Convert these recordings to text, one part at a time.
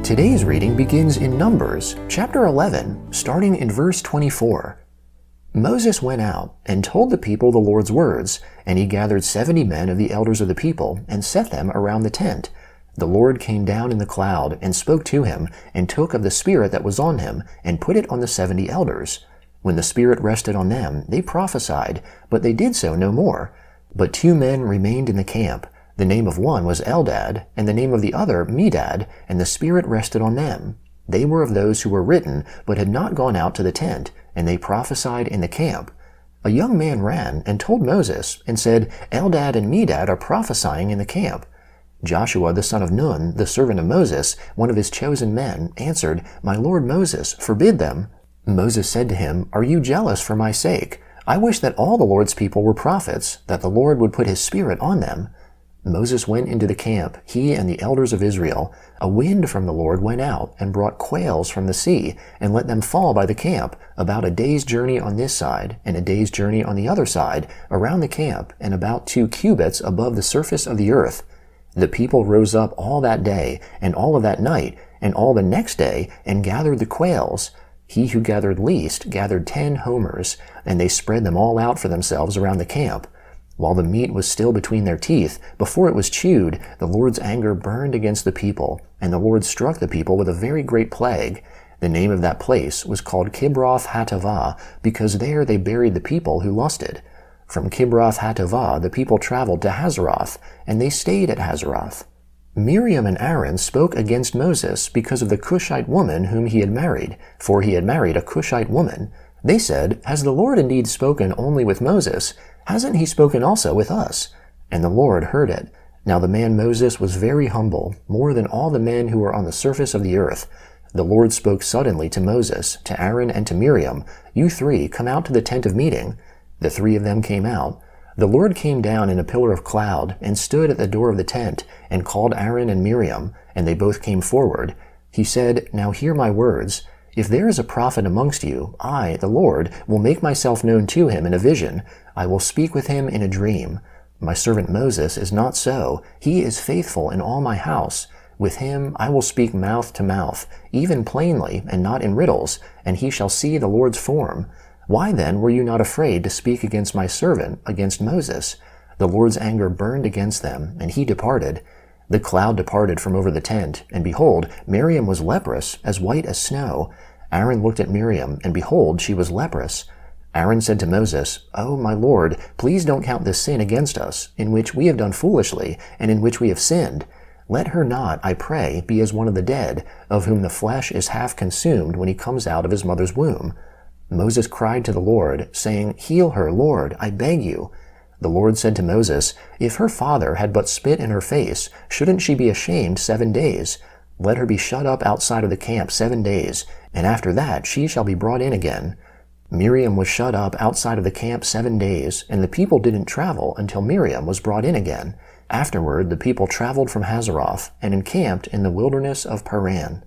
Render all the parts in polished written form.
Today's reading begins in Numbers, chapter 11, starting in verse 24. Moses went out and told the people the Lord's words, and he gathered 70 men of the elders of the people and set them around the tent. The Lord came down in the cloud and spoke to him, and took of the Spirit that was on him, and put it on the 70 elders. When the Spirit rested on them, they prophesied, but they did so no more. But 2 men remained in the camp. The name of one was Eldad, and the name of the other Medad, and the Spirit rested on them. They were of those who were written, but had not gone out to the tent, and they prophesied in the camp. A young man ran and told Moses, and said, Eldad and Medad are prophesying in the camp. Joshua the son of Nun, the servant of Moses, one of his chosen men, answered, My lord Moses, forbid them. Moses said to him, Are you jealous for my sake? I wish that all the Lord's people were prophets, that the Lord would put his Spirit on them. Moses went into the camp, he and the elders of Israel. A wind from the Lord went out and brought quails from the sea, and let them fall by the camp, about a day's journey on this side, and a day's journey on the other side, around the camp, and about 2 cubits above the surface of the earth. The people rose up all that day, and all of that night, and all the next day, and gathered the quails. He who gathered least gathered 10 homers, and they spread them all out for themselves around the camp. While the meat was still between their teeth, before it was chewed, the Lord's anger burned against the people, and the Lord struck the people with a very great plague. The name of that place was called Kibroth Hattaavah, because there they buried the people who lusted. From Kibroth Hattaavah the people traveled to Hazeroth, and they stayed at Hazeroth. Miriam and Aaron spoke against Moses because of the Cushite woman whom he had married, for he had married a Cushite woman. They said, Has the Lord indeed spoken only with Moses? Hasn't he spoken also with us? And the Lord heard it. Now the man Moses was very humble, more than all the men who were on the surface of the earth. The Lord spoke suddenly to Moses, to Aaron, and to Miriam, You 3 come out to the tent of meeting. The 3 of them came out. The Lord came down in a pillar of cloud, and stood at the door of the tent, and called Aaron and Miriam, and they both came forward. He said, Now hear my words. If there is a prophet amongst you, I, the Lord, will make myself known to him in a vision. I will speak with him in a dream. My servant Moses is not so. He is faithful in all my house. With him I will speak mouth to mouth, even plainly, and not in riddles, and he shall see the Lord's form. Why then were you not afraid to speak against my servant, against Moses? The Lord's anger burned against them, and he departed. The cloud departed from over the tent, and behold, Miriam was leprous, as white as snow. Aaron looked at Miriam, and behold, she was leprous. Aaron said to Moses, Oh, my Lord, please don't count this sin against us, in which we have done foolishly, and in which we have sinned. Let her not, I pray, be as one of the dead, of whom the flesh is half consumed when he comes out of his mother's womb. Moses cried to the Lord, saying, Heal her, Lord, I beg you. The Lord said to Moses, If her father had but spit in her face, shouldn't she be ashamed 7 days? Let her be shut up outside of the camp 7 days, and after that she shall be brought in again. Miriam was shut up outside of the camp 7 days, and the people didn't travel until Miriam was brought in again. Afterward the people traveled from Hazeroth, and encamped in the wilderness of Paran.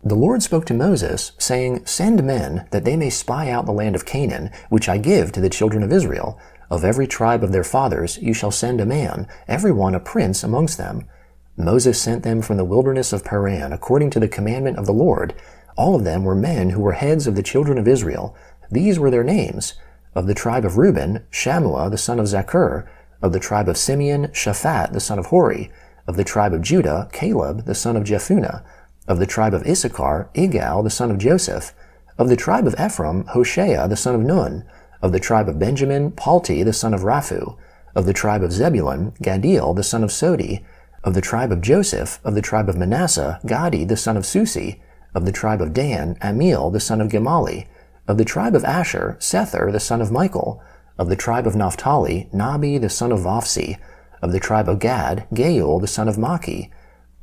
The Lord spoke to Moses, saying, Send men, that they may spy out the land of Canaan, which I give to the children of Israel. Of every tribe of their fathers you shall send a man, every one a prince amongst them. Moses sent them from the wilderness of Paran, according to the commandment of the Lord. All of them were men who were heads of the children of Israel. These were their names. Of the tribe of Reuben, Shammua the son of Zaccur. Of the tribe of Simeon, Shaphat the son of Hori. Of the tribe of Judah, Caleb the son of Jephunneh. Of the tribe of Issachar, Igal the son of Joseph. Of the tribe of Ephraim, Hoshea the son of Nun. Of the tribe of Benjamin, Palti the son of Raphu. Of the tribe of Zebulun, Gaddiel the son of Sodi. Of the tribe of Joseph, of the tribe of Manasseh, Gadi the son of Susi. Of the tribe of Dan, Amiel the son of Gemali. Of the tribe of Asher, Sethur the son of Michael. Of the tribe of Naphtali, Nabi the son of Vophsi. Of the tribe of Gad, Geuel the son of Maki.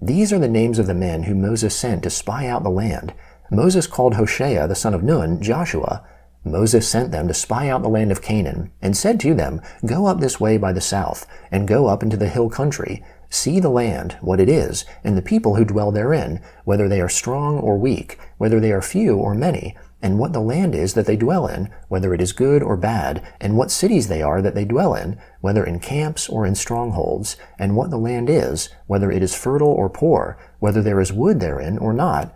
These are the names of the men whom Moses sent to spy out the land. Moses called Hoshea the son of Nun Joshua. Moses sent them to spy out the land of Canaan, and said to them, Go up this way by the south, and go up into the hill country. See the land, what it is, and the people who dwell therein, whether they are strong or weak, whether they are few or many, and what the land is that they dwell in, whether it is good or bad, and what cities they are that they dwell in, whether in camps or in strongholds, and what the land is, whether it is fertile or poor, whether there is wood therein or not.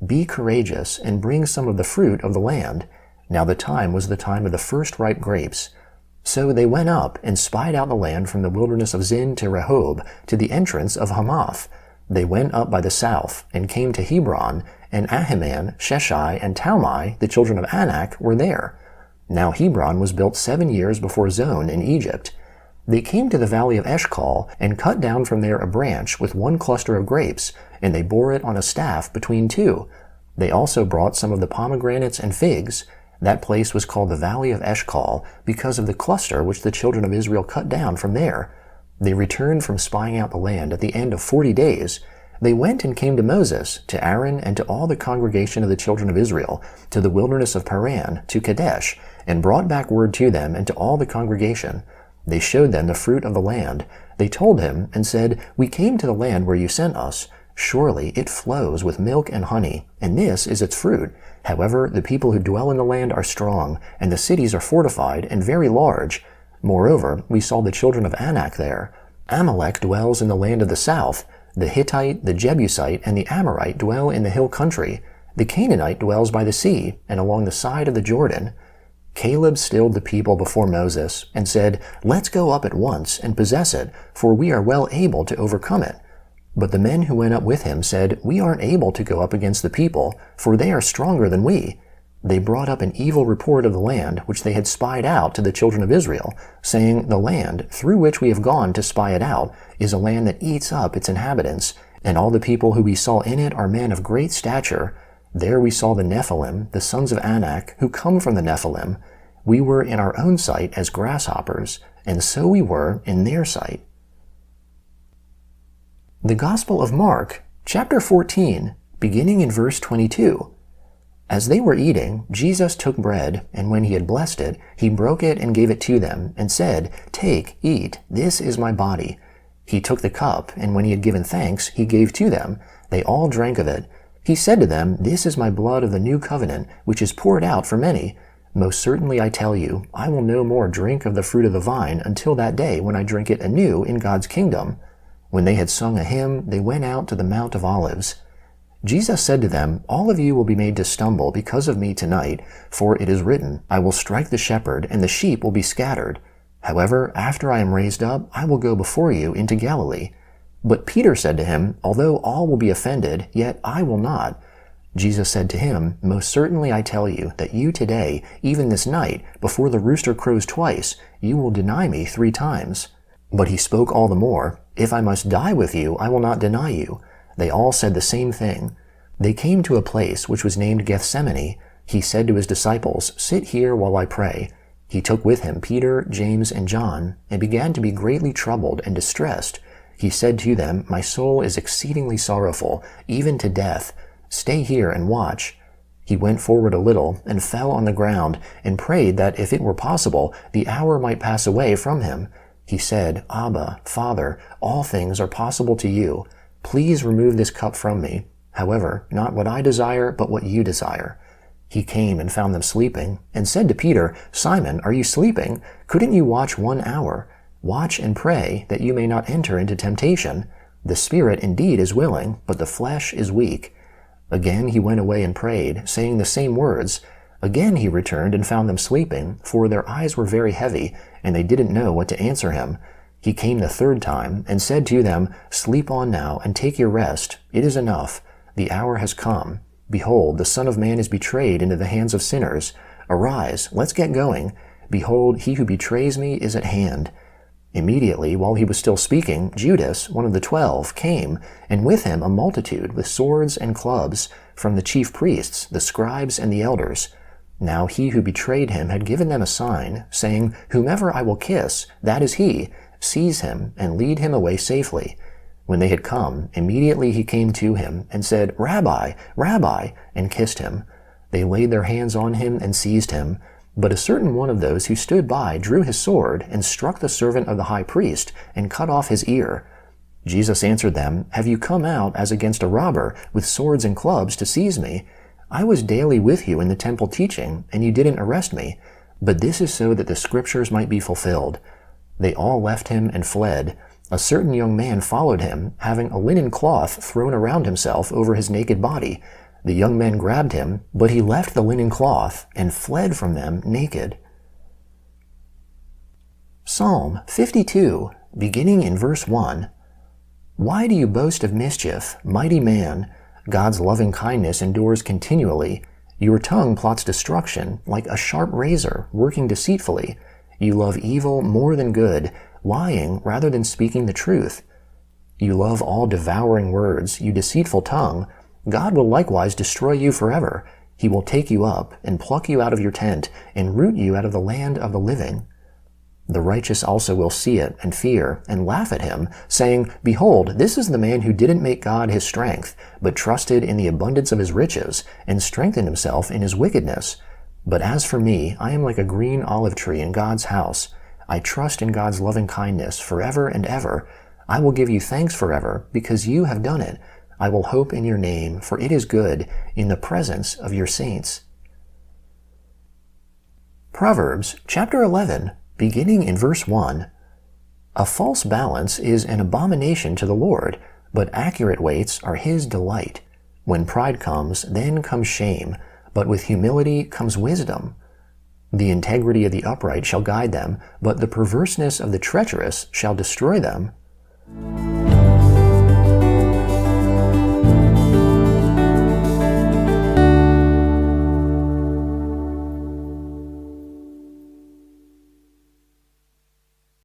Be courageous, and bring some of the fruit of the land. Now the time was the time of the first ripe grapes. So they went up and spied out the land from the wilderness of Zin to Rehob, to the entrance of Hamath. They went up by the south, and came to Hebron, and Ahiman, Sheshai, and Talmai, the children of Anak, were there. Now Hebron was built 7 years before Zon in Egypt. They came to the valley of Eshcol, and cut down from there a branch with one cluster of grapes, and they bore it on a staff between two. They also brought some of the pomegranates and figs. That place was called the Valley of Eshcol, because of the cluster which the children of Israel cut down from there. They returned from spying out the land at the end of 40 days. They went and came to Moses, to Aaron, and to all the congregation of the children of Israel, to the wilderness of Paran, to Kadesh, and brought back word to them and to all the congregation. They showed them the fruit of the land. They told him and said, We came to the land where you sent us. Surely it flows with milk and honey, and this is its fruit. However, the people who dwell in the land are strong, and the cities are fortified and very large. Moreover, we saw the children of Anak there. Amalek dwells in the land of the south. The Hittite, the Jebusite, and the Amorite dwell in the hill country. The Canaanite dwells by the sea, and along the side of the Jordan. Caleb stilled the people before Moses, and said, Let's go up at once and possess it, for we are well able to overcome it. But the men who went up with him said, We aren't able to go up against the people, for they are stronger than we. They brought up an evil report of the land which they had spied out to the children of Israel, saying, The land, through which we have gone to spy it out, is a land that eats up its inhabitants, and all the people who we saw in it are men of great stature. There we saw the Nephilim, the sons of Anak, who come from the Nephilim. We were in our own sight as grasshoppers, and so we were in their sight. The Gospel of Mark, chapter 14, beginning in verse 22. As they were eating, Jesus took bread, and when he had blessed it, he broke it and gave it to them, and said, Take, eat, this is my body. He took the cup, and when he had given thanks, he gave to them. They all drank of it. He said to them, This is my blood of the new covenant, which is poured out for many. Most certainly I tell you, I will no more drink of the fruit of the vine until that day when I drink it anew in God's kingdom. When they had sung a hymn, they went out to the Mount of Olives. Jesus said to them, All of you will be made to stumble because of me tonight, for it is written, I will strike the shepherd, and the sheep will be scattered. However, after I am raised up, I will go before you into Galilee. But Peter said to him, Although all will be offended, yet I will not. Jesus said to him, Most certainly I tell you that you today, even this night, before the rooster crows twice, you will deny me 3 times. But he spoke all the more, If I must die with you, I will not deny you. They all said the same thing. They came to a place which was named Gethsemane. He said to his disciples, Sit here while I pray. He took with him Peter, James, and John, and began to be greatly troubled and distressed. He said to them, My soul is exceedingly sorrowful, even to death. Stay here and watch. He went forward a little, and fell on the ground, and prayed that, if it were possible, the hour might pass away from him. He said, Abba, Father, all things are possible to you. Please remove this cup from me. However, not what I desire, but what you desire. He came and found them sleeping, and said to Peter, Simon, are you sleeping? Couldn't you watch 1 hour? Watch and pray, that you may not enter into temptation. The spirit indeed is willing, but the flesh is weak. Again he went away and prayed, saying the same words. Again he returned and found them sleeping, for their eyes were very heavy, and they didn't know what to answer him. He came the 3rd time, and said to them, Sleep on now, and take your rest. It is enough. The hour has come. Behold, the Son of Man is betrayed into the hands of sinners. Arise, let's get going. Behold, he who betrays me is at hand. Immediately, while he was still speaking, Judas, one of the 12, came, and with him a multitude with swords and clubs, from the chief priests, the scribes, and the elders. Now he who betrayed him had given them a sign, saying, Whomever I will kiss, that is he. Seize him, and lead him away safely. When they had come, immediately he came to him, and said, Rabbi, Rabbi, and kissed him. They laid their hands on him and seized him. But a certain one of those who stood by drew his sword and struck the servant of the high priest and cut off his ear. Jesus answered them, "Have you come out as against a robber with swords and clubs to seize me? I was daily with you in the temple teaching, and you didn't arrest me. But this is so that the scriptures might be fulfilled." They all left him and fled. A certain young man followed him, having a linen cloth thrown around himself over his naked body. The young men grabbed him, but he left the linen cloth and fled from them naked. Psalm 52, beginning in verse 1. Why do you boast of mischief, mighty man? God's loving kindness endures continually. Your tongue plots destruction like a sharp razor, working deceitfully. You love evil more than good, lying rather than speaking the truth. You love all devouring words, you deceitful tongue. God will likewise destroy you forever. He will take you up and pluck you out of your tent and root you out of the land of the living. The righteous also will see it and fear and laugh at him, saying, "Behold, this is the man who didn't make God his strength, but trusted in the abundance of his riches and strengthened himself in his wickedness. But as for me, I am like a green olive tree in God's house. I trust in God's loving kindness forever and ever. I will give you thanks forever because you have done it. I will hope in your name, for it is good, in the presence of your saints." Proverbs chapter 11, beginning in verse 1. A false balance is an abomination to the Lord, but accurate weights are his delight. When pride comes, then comes shame, but with humility comes wisdom. The integrity of the upright shall guide them, but the perverseness of the treacherous shall destroy them.